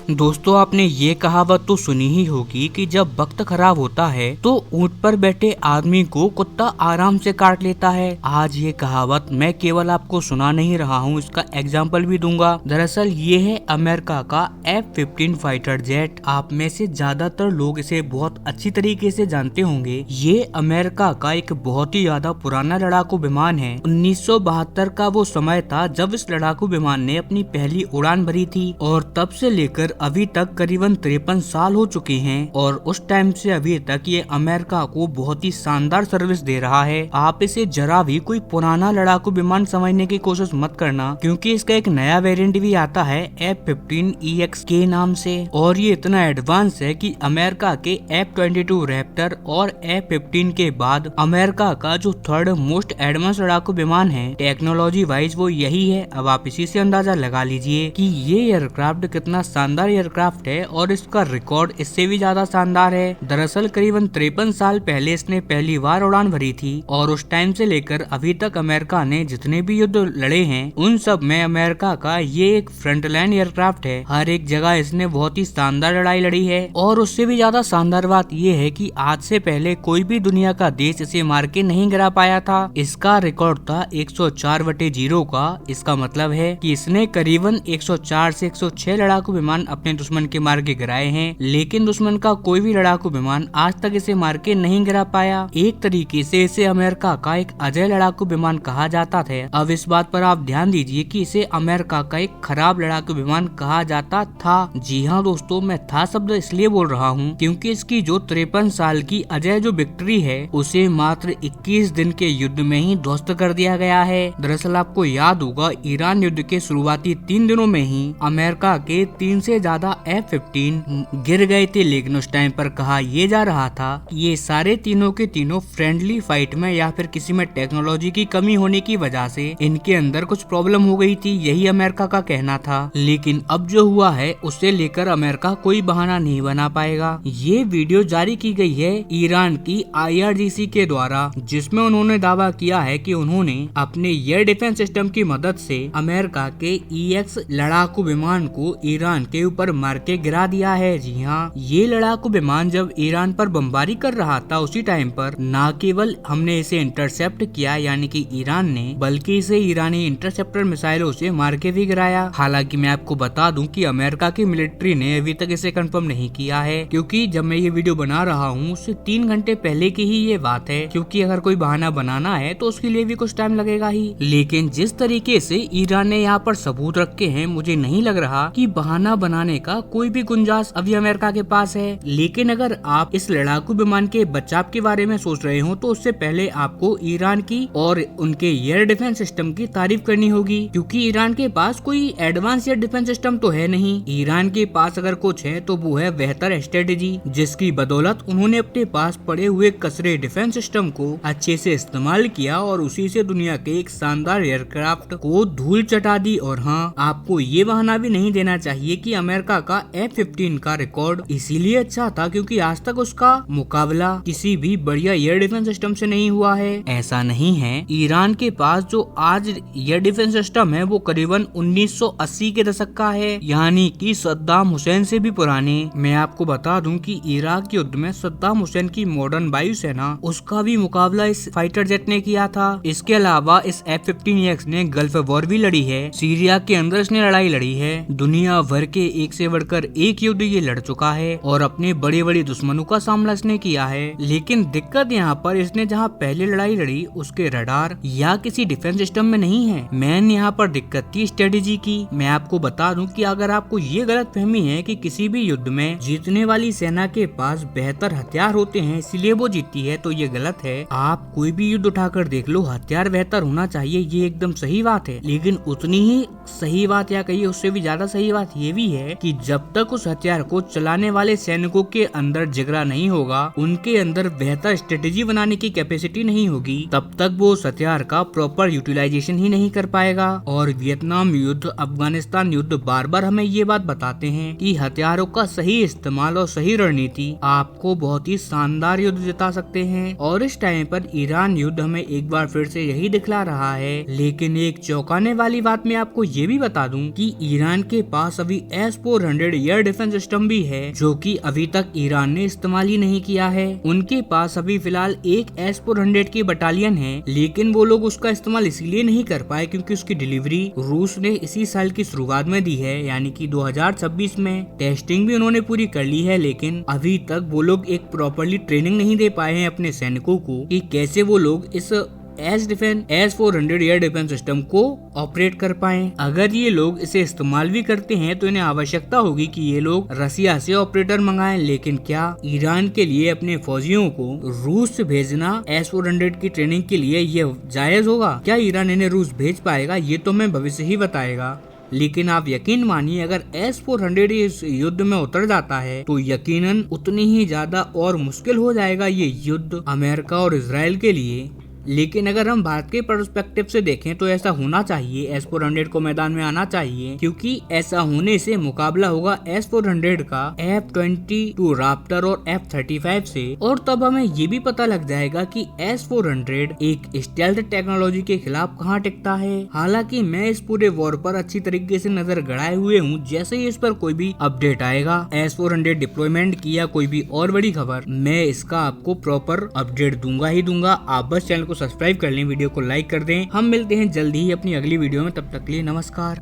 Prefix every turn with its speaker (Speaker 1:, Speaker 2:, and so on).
Speaker 1: दोस्तों, आपने ये कहावत तो सुनी ही होगी कि जब वक्त खराब होता है तो ऊंट पर बैठे आदमी को कुत्ता आराम से काट लेता है। आज ये कहावत मैं केवल आपको सुना नहीं रहा हूँ, इसका एग्जाम्पल भी दूंगा। दरअसल ये है अमेरिका का F-15 फाइटर जेट। आप में से ज्यादातर लोग इसे बहुत अच्छी तरीके से जानते होंगे। ये अमेरिका का एक बहुत ही ज्यादा पुराना लड़ाकू विमान है। 1972 का वो समय था जब इस लड़ाकू विमान ने अपनी पहली उड़ान भरी थी और तब से लेकर अभी तक करीबन 53 साल हो चुके हैं और उस टाइम से अभी तक ये अमेरिका को बहुत ही शानदार सर्विस दे रहा है। आप इसे जरा भी कोई पुराना लड़ाकू विमान समझने की कोशिश मत करना, क्योंकि इसका एक नया वेरिएंट भी आता है F-15EX के नाम से, और ये इतना एडवांस है कि अमेरिका के F-22 रैप्टर और F-15 के बाद अमेरिका का जो थर्ड मोस्ट एडवांस लड़ाकू विमान है टेक्नोलॉजी वाइज वो यही है। अब आप इसी से अंदाजा लगा लीजिए कि ये एयरक्राफ्ट कितना शानदार एयरक्राफ्ट है और इसका रिकॉर्ड इससे भी ज्यादा शानदार है। दरअसल करीबन 53 साल पहले इसने पहली बार उड़ान भरी थी और उस टाइम से लेकर अभी तक अमेरिका ने जितने भी युद्ध लड़े हैं उन सब में अमेरिका का ये एक फ्रंटलाइन एयरक्राफ्ट है। हर एक जगह इसने बहुत ही शानदार लड़ाई लड़ी है और उससे भी ज्यादा शानदार बात ये है कि आज से पहले कोई भी दुनिया का देश इसे मार के नहीं गिरा पाया था। इसका रिकॉर्ड था 104/0 का। इसका मतलब है कि इसने करीबन 104 से 106 लड़ाकू विमान अपने दुश्मन के मार के गिराए हैं, लेकिन दुश्मन का कोई भी लड़ाकू विमान आज तक इसे मार के नहीं गिरा पाया। एक तरीके से इसे अमेरिका का एक अजय लड़ाकू विमान कहा जाता था। अब इस बात पर आप ध्यान दीजिए कि इसे अमेरिका का एक खराब लड़ाकू विमान कहा जाता था। जी हाँ दोस्तों, मैं था शब्द इसलिए बोल रहा हूँ क्योंकि इसकी जो 53 साल की अजय जो विक्ट्री है उसे मात्र 21 दिन के युद्ध में ही ध्वस्त कर दिया गया है। दरअसल आपको याद होगा ईरान युद्ध के शुरुआती 3 दिनों में ही अमेरिका के 3 से ज्यादा F-15 गिर गए थे, लेकिन उस टाइम पर कहा यह जा रहा था ये सारे तीनों के तीनों फ्रेंडली फाइट में या फिर किसी में टेक्नोलॉजी की कमी होने की वजह से इनके अंदर कुछ प्रॉब्लम हो गई थी, यही अमेरिका का कहना था। लेकिन अब जो हुआ है उससे लेकर अमेरिका कोई बहाना नहीं बना पाएगा। ये वीडियो जारी की गई है ईरान की IRGC के द्वारा, जिसमें उन्होंने दावा किया है कि उन्होंने अपने एयर डिफेंस सिस्टम की मदद से अमेरिका के EX लड़ाकू विमान को ईरान के ऊपर मार के गिरा दिया है। जी हाँ, ये लड़ाकू विमान जब ईरान पर बमबारी कर रहा था उसी टाइम पर न केवल हमने इसे इंटरसेप्ट किया यानी कि ईरान ने, बल्कि इसे ईरानी इंटरसेप्टर मिसाइलों से मार के भी गिराया। हालांकि मैं आपको बता दूं कि अमेरिका की मिलिट्री ने अभी तक इसे कंफर्म नहीं किया है, क्योंकि जब मैं ये वीडियो बना रहा हूँ उससे 3 घंटे पहले की ही ये बात है, क्योंकि अगर कोई बहाना बनाना है तो उसके लिए भी कुछ टाइम लगेगा ही। लेकिन जिस तरीके से ईरान ने यहाँ पर सबूत रखे हैं मुझे नहीं लग रहा कि बहाना बनाने का कोई भी गुंजाइश अभी अमेरिका के पास है। लेकिन अगर आप इस लड़ाकू विमान के बचाव के बारे में सोच रहे हो तो उससे पहले आपको ईरान की और उनके एयर डिफेंस सिस्टम की तारीफ करनी होगी, क्योंकि ईरान के पास कोई एडवांस एयर डिफेंस सिस्टम तो है नहीं। ईरान के पास अगर कुछ है तो वो है बेहतर स्ट्रेटेजी, जिसकी बदौलत उन्होंने अपने पास पड़े हुए कचरे डिफेंस सिस्टम को अच्छे से इस्तेमाल किया और उसी से दुनिया के एक शानदार एयरक्राफ्ट को धूल चटा दी। और हाँ, आपको ये बहाना भी नहीं देना चाहिए कि अमेरिका का F-15 का रिकॉर्ड इसीलिए अच्छा था क्योंकि आज तक उसका मुकाबला किसी भी बढ़िया एयर डिफेंस सिस्टम से नहीं हुआ है। ऐसा नहीं है। ईरान के पास जो आज एयर डिफेंस सिस्टम है वो करीबन 1980 के दशक का है, यानी कि सद्दाम हुसैन से भी पुराने। मैं आपको बता दूं कि इराक युद्ध में सद्दाम हुसैन की मॉडर्न वायुसेना उसका भी मुकाबला इस फाइटर जेट ने किया था। इसके अलावा इस F-15EX ने गल्फ वॉर भी लड़ी है, सीरिया के अंदर इसने लड़ाई लड़ी है, दुनिया भर के एक से बढ़कर एक युद्ध ये लड़ चुका है और अपने बड़े बड़े दुश्मनों का सामना इसने किया है। लेकिन दिक्कत यहाँ पर इसने जहाँ पहले लड़ाई लड़ी उसके रडार या किसी डिफेंस सिस्टम में नहीं है। मेन यहाँ पर दिक्कत थी स्ट्रेटेजी की। मैं आपको बता दूं कि अगर आपको ये गलत फहमी है कि किसी भी युद्ध में जीतने वाली सेना के पास बेहतर हथियार होते हैं इसलिए वो जीतती है, तो ये गलत है। आप कोई भी युद्ध उठाकर देख लो, हथियार बेहतर होना चाहिए, ये एकदम सही बात है। लेकिन उतनी ही सही बात या कहिए उससे भी ज्यादा सही बात ये भी है कि जब तक उस हथियार को चलाने वाले सैनिकों के अंदर जिगरा नहीं होगा, उनके अंदर बेहतर स्ट्रेटेजी बनाने की कैपेसिटी नहीं होगी, तब तक वो उस हथियार का प्रॉपर यूटिलाइजेशन ही नहीं कर पाएगा। और वियतनाम युद्ध, अफगानिस्तान युद्ध बार बार हमें ये बात बताते हैं कि हथियारों का सही इस्तेमाल और सही रणनीति आपको बहुत ही शानदार युद्ध जिता सकते हैं। और इस टाइम पर ईरान युद्ध हमें एक बार फिर से यही दिखला रहा है। लेकिन एक चौंकाने वाली बात मैं आपको ये भी बता दूं कि ईरान के पास अभी S-400 एयर डिफेंस सिस्टम भी है जो कि अभी तक ईरान ने इस्तेमाल ही नहीं किया है। उनके पास अभी फिलहाल एक S-400 की बटालियन है, लेकिन वो लोग उसका इस्तेमाल इसीलिए नहीं कर पाए क्योंकि उसकी डिलीवरी रूस ने इसी साल की शुरुआत में दी है, यानी कि 2026 में। टेस्टिंग भी उन्होंने पूरी कर ली है, लेकिन अभी तक वो लोग एक प्रॉपरली ट्रेनिंग नहीं दे पाए हैं अपने सैनिकों को कि कैसे वो लोग इस S-400 एयर डिफेंस सिस्टम को ऑपरेट कर पाएं। अगर ये लोग इसे इस्तेमाल भी करते हैं तो इन्हें आवश्यकता होगी कि ये लोग रसिया से ऑपरेटर मंगाएं, लेकिन क्या ईरान के लिए अपने फौजियों को रूस से भेजना S-400 की ट्रेनिंग के लिए ये जायज होगा? क्या ईरान इन्हें रूस भेज पाएगा? ये तो मैं भविष्य ही बताएगा। लेकिन आप यकीन मानिए, अगर S-400 इस युद्ध में उतर जाता है तो यकीनन उतनी ही ज्यादा और मुश्किल हो जाएगा ये युद्ध अमेरिका और इजराइल के लिए। लेकिन अगर हम भारत के पर्सपेक्टिव से देखें तो ऐसा होना चाहिए, S-400 को मैदान में आना चाहिए, क्योंकि ऐसा होने से मुकाबला होगा S-400 का F-22 राप्टर और F-35 से, और तब हमें ये भी पता लग जाएगा कि S-400 एक स्टेल्थ टेक्नोलॉजी के खिलाफ कहाँ टिकता है। हालांकि मैं इस पूरे वॉर पर अच्छी तरीके से नजर गड़ाए हुए हूँ। जैसे ही इस पर कोई भी अपडेट आएगा, S-400 डिप्लॉयमेंट की या कोई भी और बड़ी खबर, मैं इसका आपको प्रॉपर अपडेट दूंगा ही दूंगा। आप बस चैनल को सब्सक्राइब कर लें, वीडियो को लाइक कर दें। हम मिलते हैं जल्दी ही अपनी अगली वीडियो में, तब तक के लिए नमस्कार।